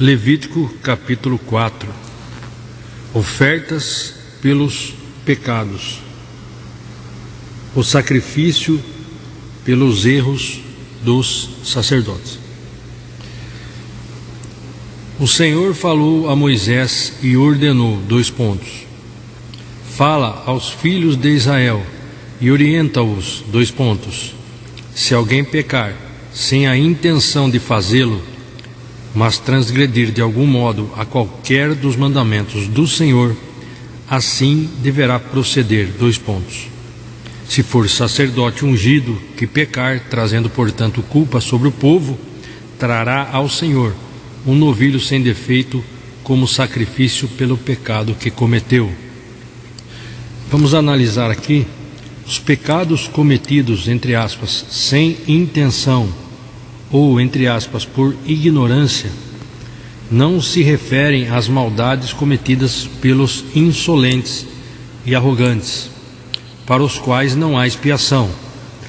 Levítico capítulo 4. Ofertas pelos pecados. O sacrifício pelos erros dos sacerdotes. O Senhor falou a Moisés e ordenou, Fala aos filhos de Israel e orienta-os, Se alguém pecar sem a intenção de fazê-lo, mas transgredir de algum modo a qualquer dos mandamentos do Senhor, assim deverá proceder, Se for sacerdote ungido que pecar, trazendo portanto culpa sobre o povo, trará ao Senhor um novilho sem defeito como sacrifício pelo pecado que cometeu. Vamos analisar aqui os pecados cometidos, entre aspas, sem intenção ou, entre aspas, por ignorância, não se referem às maldades cometidas pelos insolentes e arrogantes, para os quais não há expiação,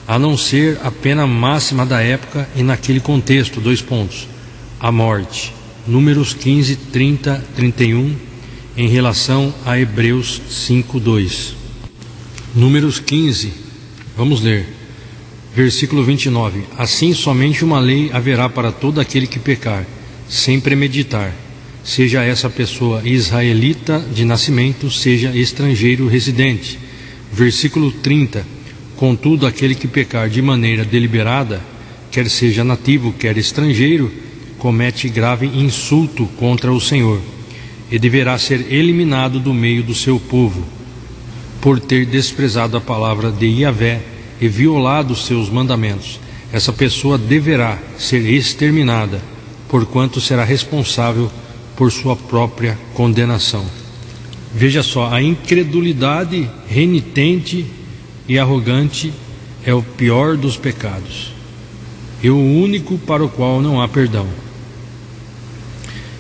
a não ser a pena máxima da época e naquele contexto, a morte. Números 15, 30, 31, em relação a Hebreus 5:2. Números 15, vamos ler, versículo 29. Assim somente uma lei haverá para todo aquele que pecar, sem premeditar, seja essa pessoa israelita de nascimento, seja estrangeiro residente. Versículo 30. Contudo, aquele que pecar de maneira deliberada, quer seja nativo, quer estrangeiro, comete grave insulto contra o Senhor, e deverá ser eliminado do meio do seu povo, por ter desprezado a palavra de Yahvé e violado seus mandamentos. Essa pessoa deverá ser exterminada, porquanto será responsável por sua própria condenação. Veja só, a incredulidade renitente e arrogante é o pior dos pecados, e o único para o qual não há perdão.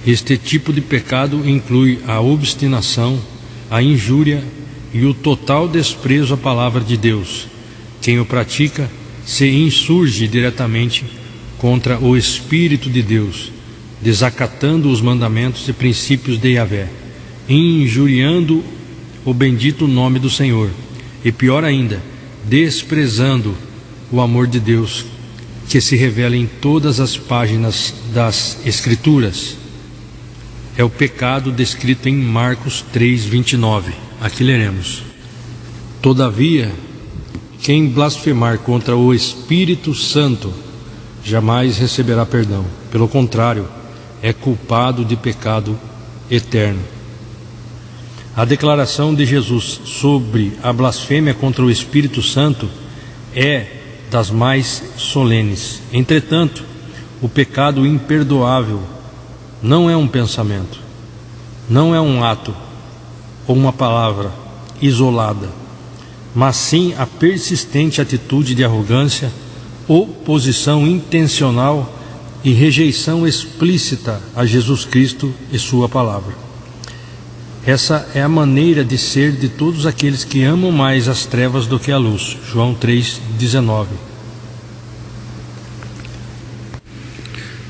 Este tipo de pecado inclui a obstinação, a injúria e o total desprezo à palavra de Deus. Quem o pratica se insurge diretamente contra o Espírito de Deus, desacatando os mandamentos e princípios de Yahvé, injuriando o bendito nome do Senhor, e pior ainda, desprezando o amor de Deus, que se revela em todas as páginas das Escrituras. É o pecado descrito em Marcos 3:29. Aqui leremos: Todavia, quem blasfemar contra o Espírito Santo jamais receberá perdão. Pelo contrário, é culpado de pecado eterno. A declaração de Jesus sobre a blasfêmia contra o Espírito Santo é das mais solenes. Entretanto, o pecado imperdoável não é um pensamento, não é um ato ou uma palavra isolada, mas sim a persistente atitude de arrogância, oposição intencional e rejeição explícita a Jesus Cristo e sua palavra. Essa é a maneira de ser de todos aqueles que amam mais as trevas do que a luz. João 3:19.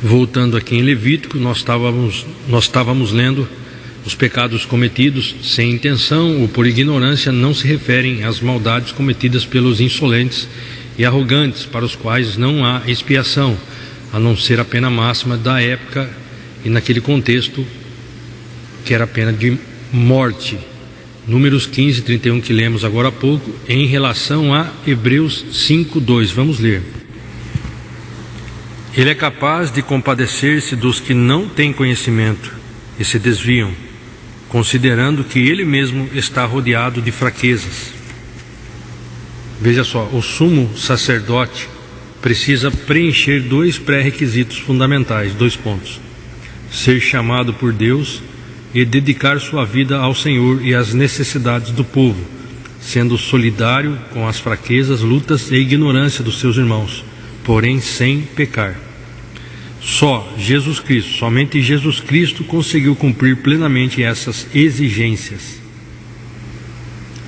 Voltando aqui em Levítico, nós estávamos lendo os pecados cometidos sem intenção ou por ignorância não se referem às maldades cometidas pelos insolentes e arrogantes, para os quais não há expiação, a não ser a pena máxima da época e naquele contexto, que era a pena de morte. Números 15, 31, que lemos agora há pouco, em relação a Hebreus 5:2. Vamos ler. Ele é capaz de compadecer-se dos que não têm conhecimento e se desviam, considerando que ele mesmo está rodeado de fraquezas. Veja só, o sumo sacerdote precisa preencher 2 pré-requisitos fundamentais, ser chamado por Deus e dedicar sua vida ao Senhor e às necessidades do povo, sendo solidário com as fraquezas, lutas e ignorância dos seus irmãos, porém sem pecar. Somente Jesus Cristo conseguiu cumprir plenamente essas exigências.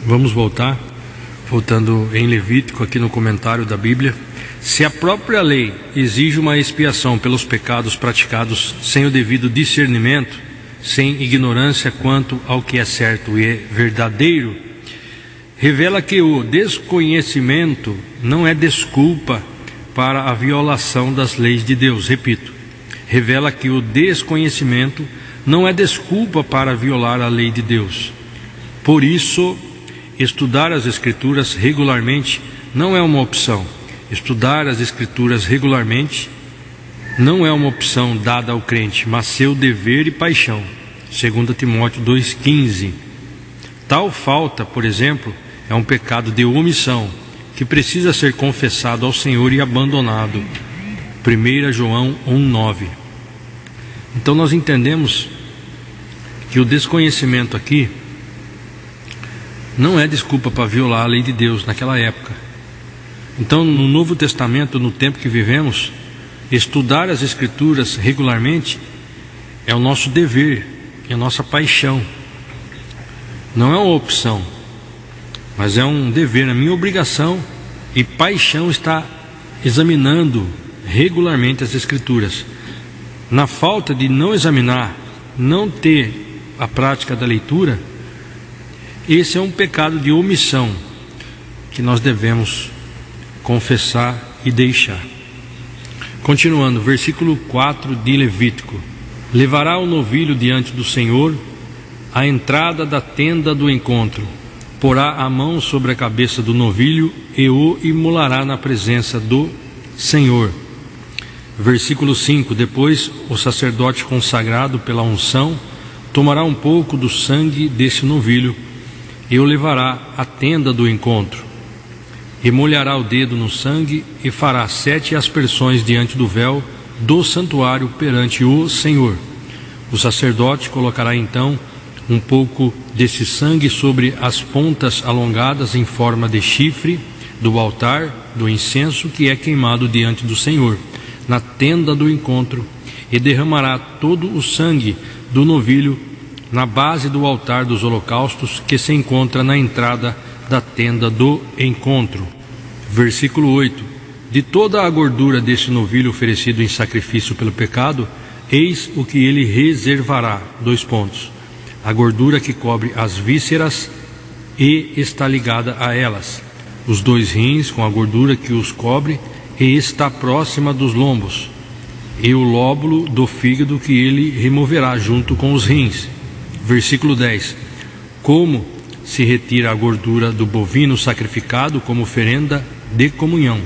Vamos voltando em Levítico, aqui no comentário da Bíblia. Se a própria lei exige uma expiação pelos pecados praticados sem o devido discernimento, sem ignorância quanto ao que é certo e é verdadeiro, revela que o desconhecimento não é desculpa para a violação das leis de Deus. Repito, revela que o desconhecimento não é desculpa para violar a lei de Deus. Por isso, estudar as Escrituras regularmente não é uma opção. Estudar as Escrituras regularmente não é uma opção dada ao crente, mas seu dever e paixão. 2 Timóteo 2,15. Tal falta, por exemplo, é um pecado de omissão, que precisa ser confessado ao Senhor e abandonado. 1 João 1,9. Então nós entendemos que o desconhecimento aqui não é desculpa para violar a lei de Deus naquela época. Então, no Novo Testamento, no tempo que vivemos, estudar as Escrituras regularmente é o nosso dever, é a nossa paixão. Não é uma opção, mas é um dever, a minha obrigação e paixão está examinando regularmente as Escrituras. Na falta de não examinar, não ter a prática da leitura, esse é um pecado de omissão que nós devemos confessar e deixar. Continuando, versículo 4 de Levítico: levará o novilho diante do Senhor à entrada da tenda do encontro, porá a mão sobre a cabeça do novilho e o imolará na presença do Senhor. Versículo 5: depois o sacerdote consagrado pela unção tomará um pouco do sangue desse novilho e o levará à tenda do encontro, e molhará o dedo no sangue e fará 7 aspersões diante do véu do santuário perante o Senhor. O sacerdote colocará então um pouco desse sangue sobre as pontas alongadas em forma de chifre do altar do incenso que é queimado diante do Senhor, na tenda do encontro, e derramará todo o sangue do novilho na base do altar dos holocaustos que se encontra na entrada da tenda do encontro. Versículo 8: de toda a gordura deste novilho oferecido em sacrifício pelo pecado, eis o que ele reservará. A gordura que cobre as vísceras e está ligada a elas, os 2 rins com a gordura que os cobre e está próxima dos lombos, e o lóbulo do fígado que ele removerá junto com os rins. Versículo 10: como se retira a gordura do bovino sacrificado como oferenda de comunhão,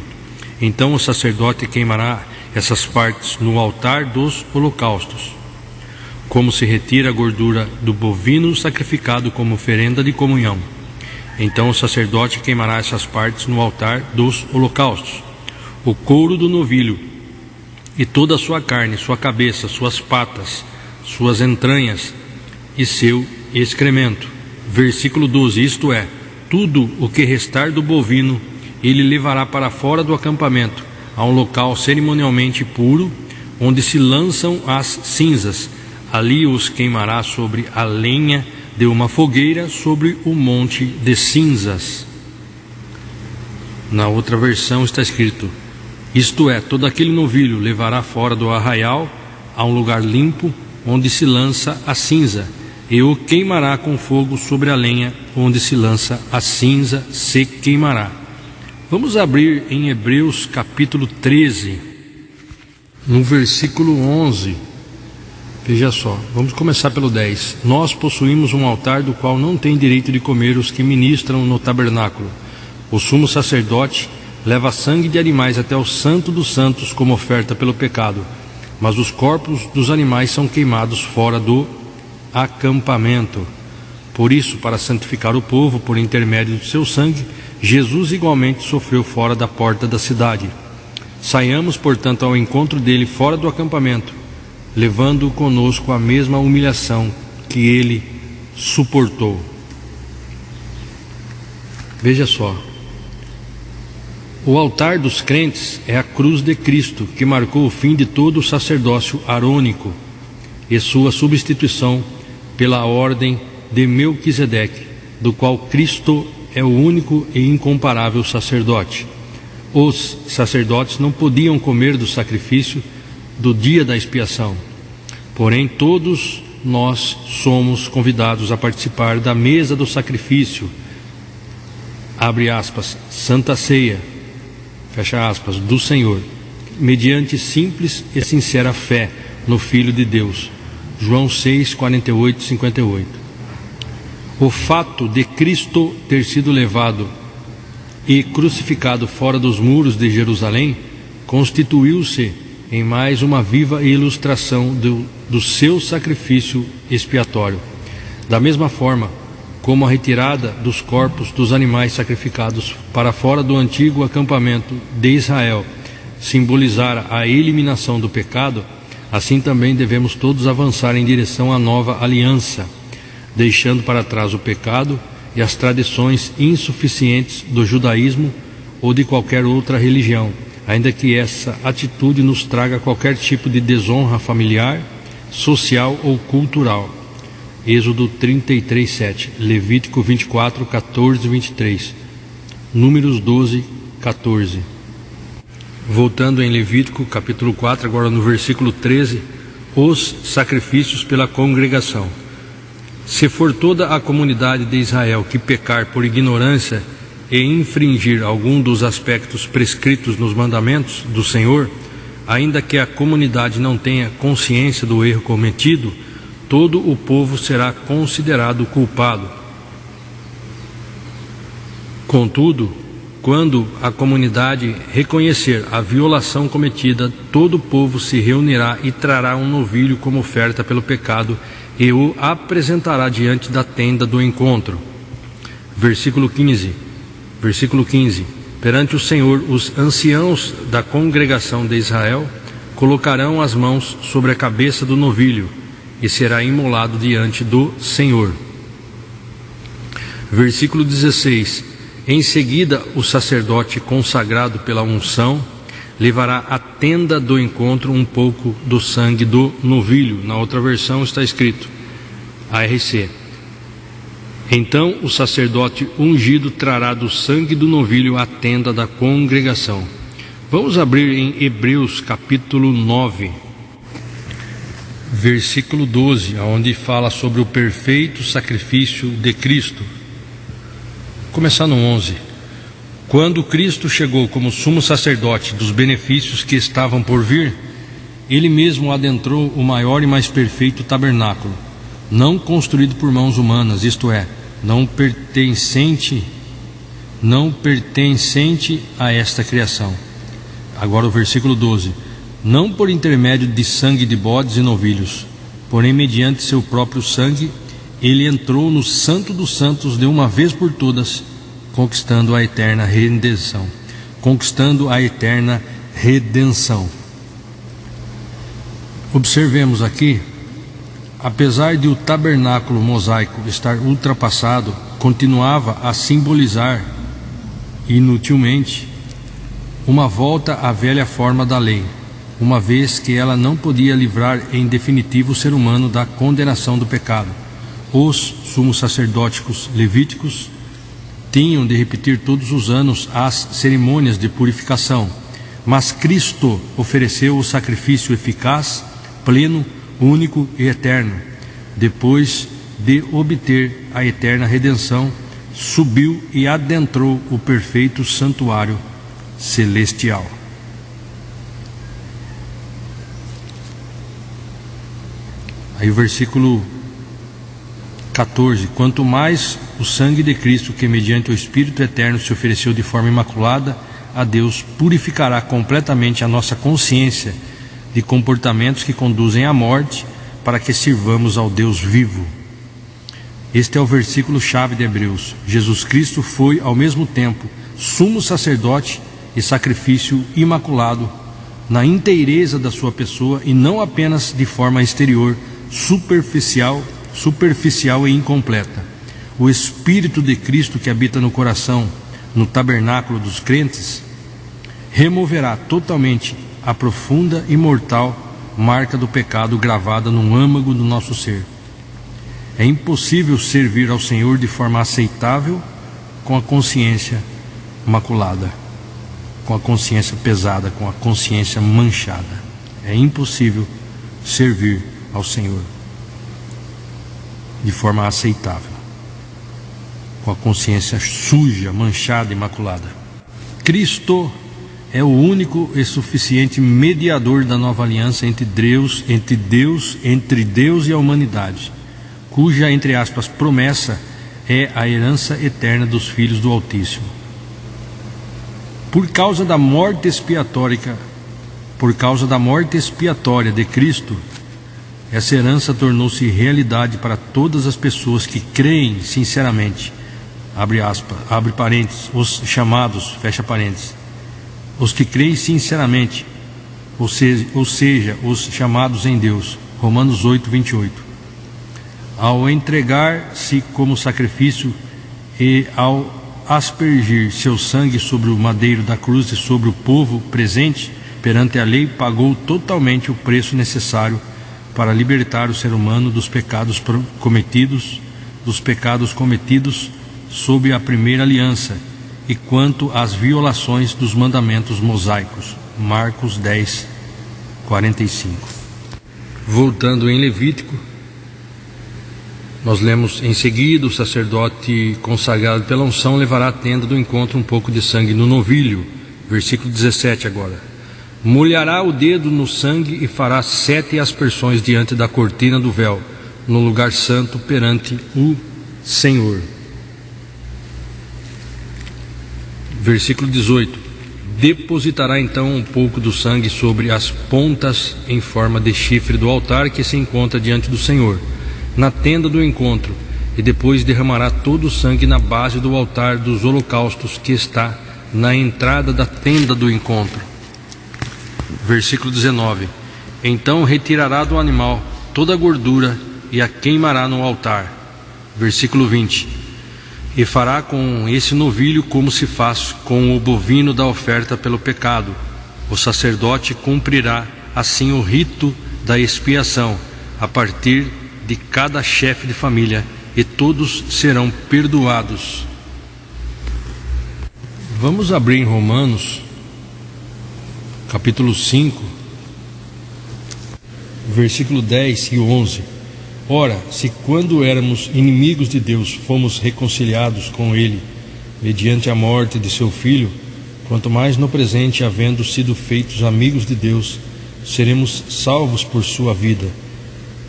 então o sacerdote queimará essas partes no altar dos holocaustos. Como se retira a gordura do bovino sacrificado como oferenda de comunhão, então o sacerdote queimará essas partes no altar dos holocaustos. O couro do novilho e toda a sua carne, sua cabeça, suas patas, suas entranhas e seu excremento. Versículo 12: isto é, tudo o que restar do bovino ele levará para fora do acampamento, a um local cerimonialmente puro, onde se lançam as cinzas. Ali os queimará sobre a lenha de uma fogueira, sobre o monte de cinzas. Na outra versão está escrito: isto é, todo aquele novilho levará fora do arraial, a um lugar limpo, onde se lança a cinza, e o queimará com fogo sobre a lenha, onde se lança a cinza, se queimará. Vamos abrir em Hebreus capítulo 13, no versículo 11. Veja só, vamos começar pelo 10. Nós possuímos um altar do qual não tem direito de comer os que ministram no tabernáculo. O sumo sacerdote leva sangue de animais até o santo dos santos como oferta pelo pecado, mas os corpos dos animais são queimados fora do acampamento. Por isso, para santificar o povo por intermédio do seu sangue, Jesus igualmente sofreu fora da porta da cidade. Saiamos, portanto, ao encontro dele fora do acampamento, levando conosco a mesma humilhação que ele suportou. Veja só, o altar dos crentes é a cruz de Cristo, que marcou o fim de todo o sacerdócio arônico e sua substituição pela ordem de Melquisedeque, do qual Cristo é o único e incomparável sacerdote. Os sacerdotes não podiam comer do sacrifício do dia da expiação, porém todos nós somos convidados a participar da mesa do sacrifício, abre aspas, Santa Ceia, fecha aspas, do Senhor, mediante simples e sincera fé no Filho de Deus. João 6, 48 e 58. O fato de Cristo ter sido levado e crucificado fora dos muros de Jerusalém constituiu-se em mais uma viva ilustração do seu sacrifício expiatório. Da mesma forma como a retirada dos corpos dos animais sacrificados para fora do antigo acampamento de Israel simbolizara a eliminação do pecado, assim também devemos todos avançar em direção à nova aliança, deixando para trás o pecado e as tradições insuficientes do judaísmo ou de qualquer outra religião, ainda que essa atitude nos traga qualquer tipo de desonra familiar, social ou cultural. Êxodo 33, 7, Levítico 24, 14 e 23, Números 12, 14. Voltando em Levítico capítulo 4, agora no versículo 13, os sacrifícios pela congregação. Se for toda a comunidade de Israel que pecar por ignorância e infringir algum dos aspectos prescritos nos mandamentos do Senhor, ainda que a comunidade não tenha consciência do erro cometido, todo o povo será considerado culpado. Contudo, quando a comunidade reconhecer a violação cometida, todo o povo se reunirá e trará um novilho como oferta pelo pecado e o apresentará diante da tenda do encontro. Versículo 15. Perante o Senhor, os anciãos da congregação de Israel colocarão as mãos sobre a cabeça do novilho e será imolado diante do Senhor. Versículo 16. Em seguida, o sacerdote consagrado pela unção levará à tenda do encontro um pouco do sangue do novilho. Na outra versão está escrito ARC. Então o sacerdote ungido trará do sangue do novilho à tenda da congregação. Vamos abrir em Hebreus capítulo 9, versículo 12, onde fala sobre o perfeito sacrifício de Cristo. Começar no 11. Quando Cristo chegou como sumo sacerdote dos benefícios que estavam por vir, ele mesmo adentrou o maior e mais perfeito tabernáculo, não construído por mãos humanas, isto é, não pertencente a esta criação. Agora o versículo 12. Não por intermédio de sangue de bodes e novilhos, porém mediante seu próprio sangue, ele entrou no Santo dos Santos de uma vez por todas, conquistando a eterna redenção. Observemos aqui, apesar de o tabernáculo mosaico estar ultrapassado, continuava a simbolizar inutilmente uma volta à velha forma da lei, uma vez que ela não podia livrar em definitivo o ser humano da condenação do pecado. Os sumos sacerdotes levíticos tinham de repetir todos os anos as cerimônias de purificação, mas Cristo ofereceu o sacrifício eficaz, pleno, único e eterno. Depois de obter a eterna redenção, subiu e adentrou o perfeito santuário celestial. Aí o versículo 14. Quanto mais o sangue de Cristo, que mediante o Espírito Eterno se ofereceu de forma imaculada a Deus, purificará completamente a nossa consciência de comportamentos que conduzem à morte, para que sirvamos ao Deus vivo. Este é o versículo chave de Hebreus. Jesus Cristo foi ao mesmo tempo sumo sacerdote e sacrifício imaculado na inteireza da sua pessoa, e não apenas de forma exterior, superficial e incompleta. O Espírito de Cristo que habita no coração, no tabernáculo dos crentes, removerá totalmente a profunda e mortal marca do pecado gravada no âmago do nosso ser. É impossível servir ao Senhor de forma aceitável com a consciência maculada. com a consciência pesada, com a consciência manchada. É impossível servir ao Senhor de forma aceitável, com a consciência suja, manchada, imaculada. Cristo é o único e suficiente mediador da nova aliança entre Deus e a humanidade, cuja, entre aspas, promessa é a herança eterna dos filhos do Altíssimo. Por causa da morte expiatória de Cristo, essa herança tornou-se realidade para todas as pessoas que creem sinceramente, abre aspas, abre parênteses, os chamados, fecha parênteses, os que creem sinceramente, ou seja, os chamados em Deus, Romanos 8, 28. Ao entregar-se como sacrifício e ao aspergir seu sangue sobre o madeiro da cruz e sobre o povo presente perante a lei, pagou totalmente o preço necessário para libertar o ser humano dos pecados cometidos sob a primeira aliança e quanto às violações dos mandamentos mosaicos. Marcos 10, 45. Voltando em Levítico, nós lemos em seguida: o sacerdote consagrado pela unção levará à tenda do encontro um pouco de sangue no novilho. Versículo 17 agora. Molhará o dedo no sangue e fará 7 aspersões diante da cortina do véu, no lugar santo perante o Senhor. Versículo 18. Depositará então um pouco do sangue sobre as pontas em forma de chifre do altar que se encontra diante do Senhor, na tenda do encontro, e depois derramará todo o sangue na base do altar dos holocaustos que está na entrada da tenda do encontro. Versículo 19. Então retirará do animal toda a gordura e a queimará no altar. Versículo 20. E fará com esse novilho como se faz com o bovino da oferta pelo pecado. O sacerdote cumprirá assim o rito da expiação a partir de cada chefe de família, e todos serão perdoados. Vamos abrir em Romanos, capítulo 5, versículo 10 e 11. Ora, se quando éramos inimigos de Deus fomos reconciliados com Ele mediante a morte de seu Filho, quanto mais no presente, havendo sido feitos amigos de Deus, seremos salvos por sua vida.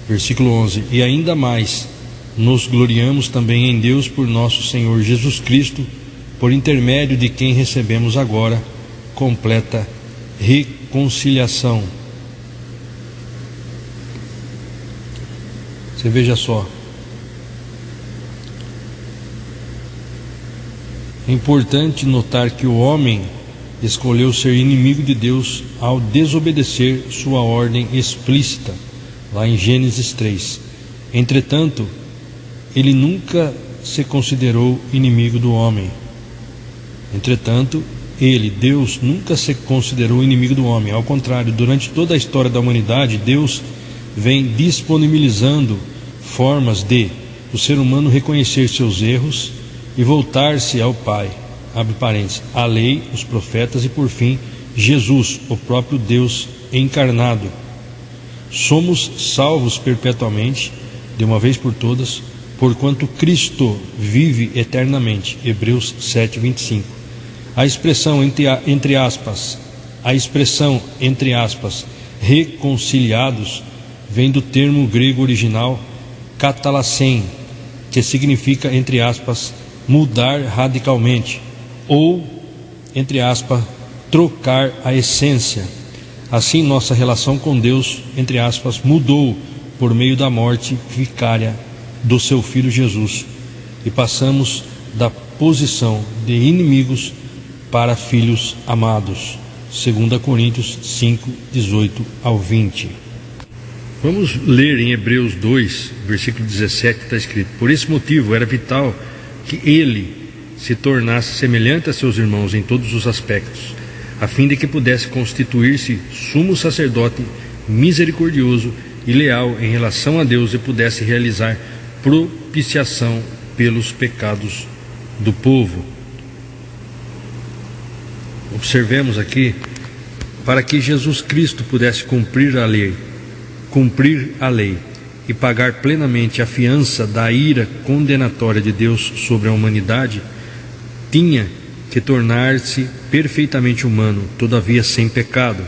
Versículo 11. E ainda mais, nos gloriamos também em Deus por nosso Senhor Jesus Cristo, por intermédio de quem recebemos agora completa reconciliação. Você veja só, é importante notar que o homem escolheu ser inimigo de Deus ao desobedecer sua ordem explícita, lá em Gênesis 3. Entretanto, ele nunca se considerou inimigo do homem. Deus nunca se considerou inimigo do homem. Ao contrário, durante toda a história da humanidade, Deus vem disponibilizando formas de o ser humano reconhecer seus erros e voltar-se ao Pai, abre parênteses, a lei, os profetas e por fim Jesus, o próprio Deus encarnado. Somos salvos perpetuamente, de uma vez por todas, porquanto Cristo vive eternamente. Hebreus 7, 25. A expressão entre aspas, reconciliados, vem do termo grego original katalassen, que significa, entre aspas, mudar radicalmente, ou, entre aspas, trocar a essência. Assim, nossa relação com Deus, entre aspas, mudou por meio da morte vicária do seu Filho Jesus, e passamos da posição de inimigos para filhos amados. 2 Coríntios 5, 18 ao 20. Vamos ler em Hebreus 2, versículo 17, está escrito: por esse motivo era vital que ele se tornasse semelhante a seus irmãos em todos os aspectos, a fim de que pudesse constituir-se sumo sacerdote misericordioso e leal em relação a Deus, e pudesse realizar propiciação pelos pecados do povo. observemos aqui, para que Jesus Cristo pudesse cumprir a lei e pagar plenamente a fiança da ira condenatória de Deus sobre a humanidade, tinha que tornar-se perfeitamente humano, todavia sem pecado,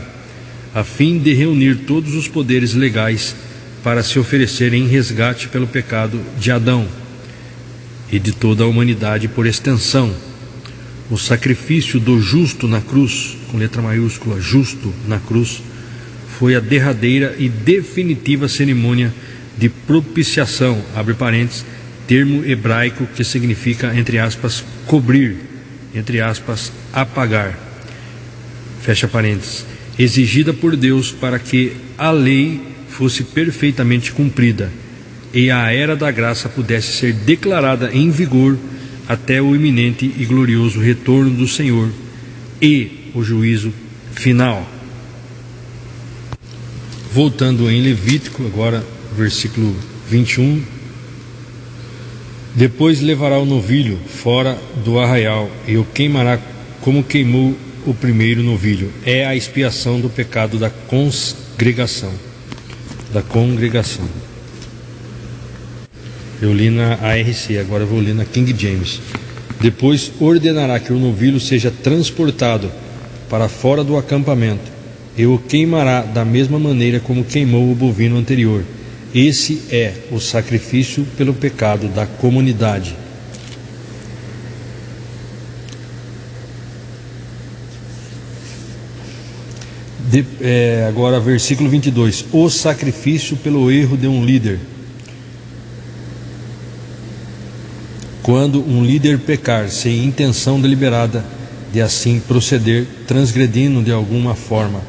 a fim de reunir todos os poderes legais para se oferecer em resgate pelo pecado de Adão e de toda a humanidade por extensão. O sacrifício do justo na cruz, com letra maiúscula, justo na cruz, foi a derradeira e definitiva cerimônia de propiciação, abre parênteses, termo hebraico que significa, entre aspas, cobrir, entre aspas, apagar, fecha parênteses, exigida por Deus para que a lei fosse perfeitamente cumprida e a era da graça pudesse ser declarada em vigor até o iminente e glorioso retorno do Senhor e o juízo final. Voltando em Levítico, agora versículo 21. Depois levará o novilho fora do arraial e o queimará como queimou o primeiro novilho. É a expiação do pecado da congregação. Eu li na ARC, agora vou ler na King James. Depois ordenará que o novilho seja transportado para fora do acampamento e o queimará da mesma maneira como queimou o bovino anterior. Esse é o sacrifício pelo pecado da comunidade. Agora versículo 22. O sacrifício pelo erro de um líder. Quando um líder pecar sem intenção deliberada de assim proceder, transgredindo de alguma forma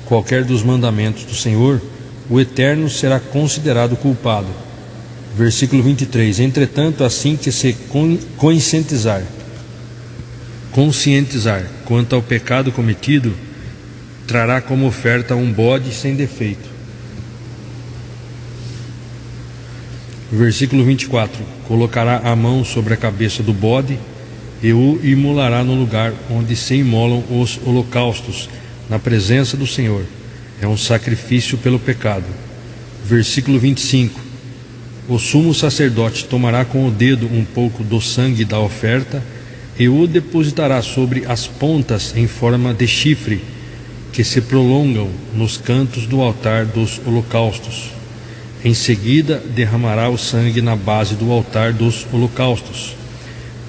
qualquer dos mandamentos do Senhor, o Eterno será considerado culpado. Versículo 23. Entretanto, assim que se conscientizar quanto ao pecado cometido, trará como oferta um bode sem defeito. Versículo 24. Colocará a mão sobre a cabeça do bode e o imolará no lugar onde se imolam os holocaustos, na presença do Senhor. É um sacrifício pelo pecado. Versículo 25. O sumo sacerdote tomará com o dedo um pouco do sangue da oferta e o depositará sobre as pontas em forma de chifre que se prolongam nos cantos do altar dos holocaustos. Em seguida derramará o sangue na base do altar dos holocaustos.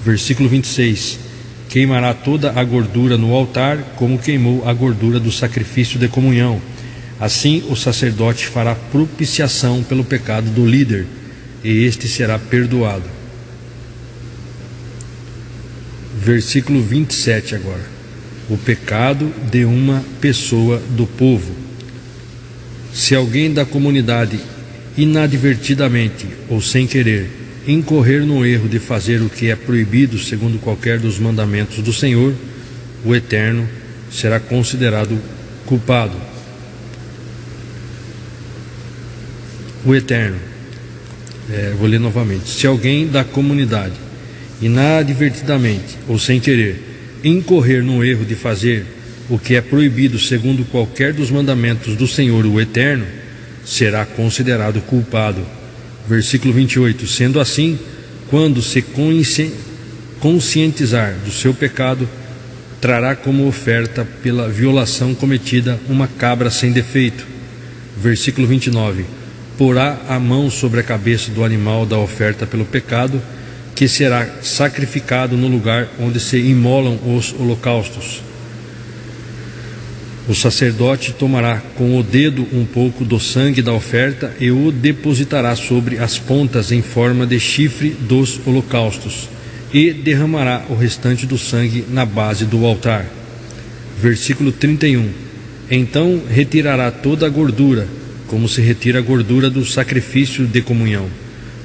Versículo 26. Queimará toda a gordura no altar, como queimou a gordura do sacrifício de comunhão. Assim o sacerdote fará propiciação pelo pecado do líder, e este será perdoado. Versículo 27 agora. O pecado de uma pessoa do povo. Se alguém da comunidade inadvertidamente ou sem querer incorrer no erro de fazer o que é proibido segundo qualquer dos mandamentos do Senhor, o Eterno será considerado culpado. O Eterno, vou ler novamente. Se alguém da comunidade inadvertidamente ou sem querer incorrer no erro de fazer o que é proibido segundo qualquer dos mandamentos do Senhor, o Eterno, será considerado culpado. Versículo 28. Sendo assim, quando se conscientizar do seu pecado, trará como oferta pela violação cometida uma cabra sem defeito. Versículo 29. Porá a mão sobre a cabeça do animal da oferta pelo pecado, que será sacrificado no lugar onde se imolam os holocaustos. O sacerdote tomará com o dedo um pouco do sangue da oferta e o depositará sobre as pontas em forma de chifre dos holocaustos e derramará o restante do sangue na base do altar. Versículo 31. Então retirará toda a gordura, como se retira a gordura do sacrifício de comunhão.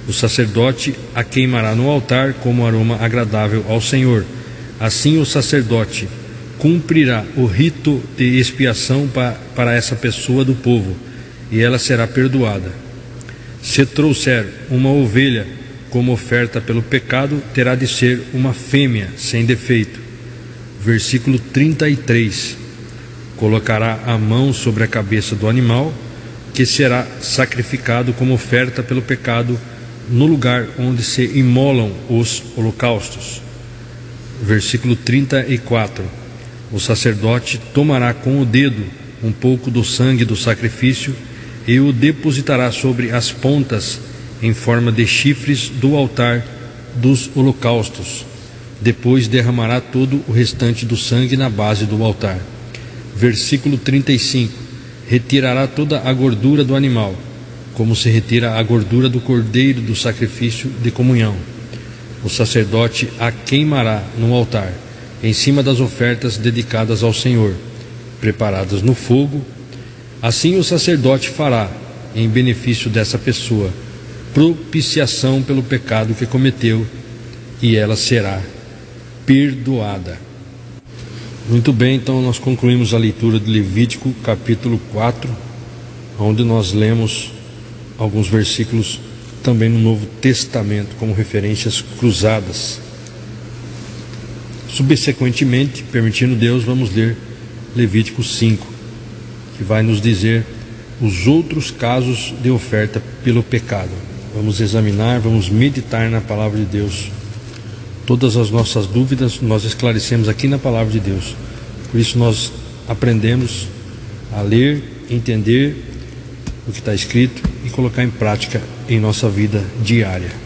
O sacerdote a queimará no altar como aroma agradável ao Senhor. Assim o sacerdote cumprirá o rito de expiação para essa pessoa do povo, e ela será perdoada. Se trouxer uma ovelha como oferta pelo pecado, terá de ser uma fêmea sem defeito. Versículo 33. Colocará a mão sobre a cabeça do animal, que será sacrificado como oferta pelo pecado, no lugar onde se imolam os holocaustos. Versículo 34. O sacerdote tomará com o dedo um pouco do sangue do sacrifício e o depositará sobre as pontas em forma de chifres do altar dos holocaustos. Depois derramará todo o restante do sangue na base do altar. Versículo 35. Retirará toda a gordura do animal, como se retira a gordura do cordeiro do sacrifício de comunhão. O sacerdote a queimará no altar, em cima das ofertas dedicadas ao Senhor, preparadas no fogo. Assim o sacerdote fará, em benefício dessa pessoa, propiciação pelo pecado que cometeu, e ela será perdoada. Muito bem, então nós concluímos a leitura de Levítico capítulo 4, onde nós lemos alguns versículos também no Novo Testamento como referências cruzadas. Subsequentemente, permitindo Deus, vamos ler Levítico 5, que vai nos dizer os outros casos de oferta pelo pecado. Vamos examinar, vamos meditar na palavra de Deus. Todas as nossas dúvidas nós esclarecemos aqui na palavra de Deus. Por isso nós aprendemos a ler, entender o que está escrito e colocar em prática em nossa vida diária.